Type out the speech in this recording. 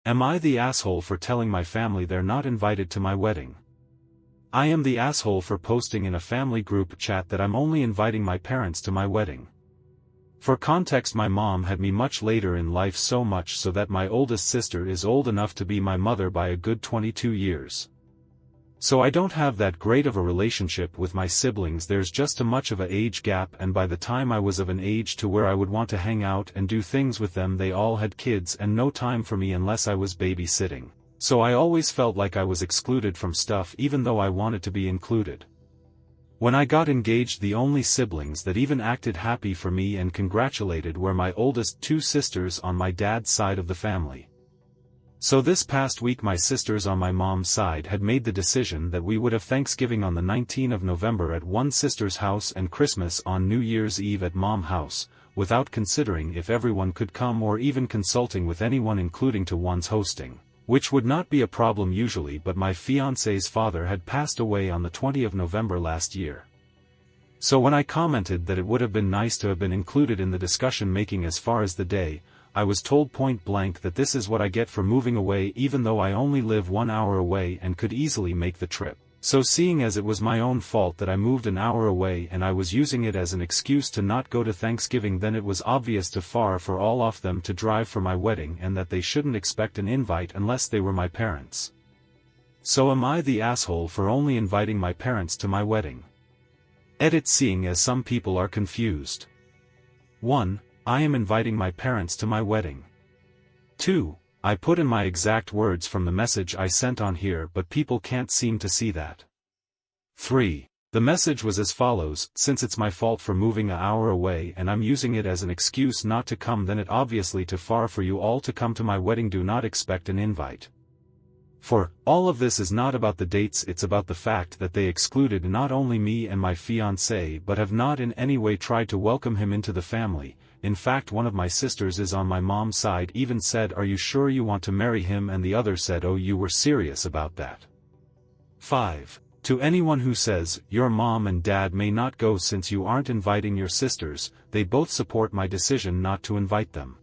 Am I the asshole for telling my family they're not invited to my wedding? I am the asshole for posting in a family group chat that I'm only inviting my parents to my wedding. For context, my mom had me much later in life, so much so that my oldest sister is old enough to be my mother by a good 22 years. So I don't have that great of a relationship with my siblings. There's just too much of a age gap, and by the time I was of an age to where I would want to hang out and do things with them, they all had kids and no time for me unless I was babysitting. So I always felt like I was excluded from stuff even though I wanted to be included. When I got engaged, the only siblings that even acted happy for me and congratulated were my oldest two sisters on my dad's side of the family. So this past week my sisters on my mom's side had made the decision that we would have Thanksgiving on the 19th of November at one sister's house and Christmas on New Year's Eve at mom's house, without considering if everyone could come or even consulting with anyone, including to one's hosting, which would not be a problem usually, but my fiancé's father had passed away on the 20th of November last year. So when I commented that it would have been nice to have been included in the discussion making as far as the day, I was told point blank that this is what I get for moving away, even though I only live 1 hour away and could easily make the trip. So seeing as it was my own fault that I moved an hour away and I was using it as an excuse to not go to Thanksgiving, then it was obvious to far for all of them to drive for my wedding and that they shouldn't expect an invite unless they were my parents. So am I the asshole for only inviting my parents to my wedding? Edit, seeing as some people are confused. 1. I am inviting my parents to my wedding. 2. I put in my exact words from the message I sent on here, but people can't seem to see that. 3. The message was as follows: since it's my fault for moving an hour away and I'm using it as an excuse not to come, then it obviously too far for you all to come to my wedding. Do not expect an invite. For all of this is not about the dates, it's about the fact that they excluded not only me and my fiancé but have not in any way tried to welcome him into the family. In fact, one of my sisters is on my mom's side even said, "Are you sure you want to marry him?" and the other said, "Oh, you were serious about that." 5. To anyone who says, "Your mom and dad may not go since you aren't inviting your sisters," they both support my decision not to invite them.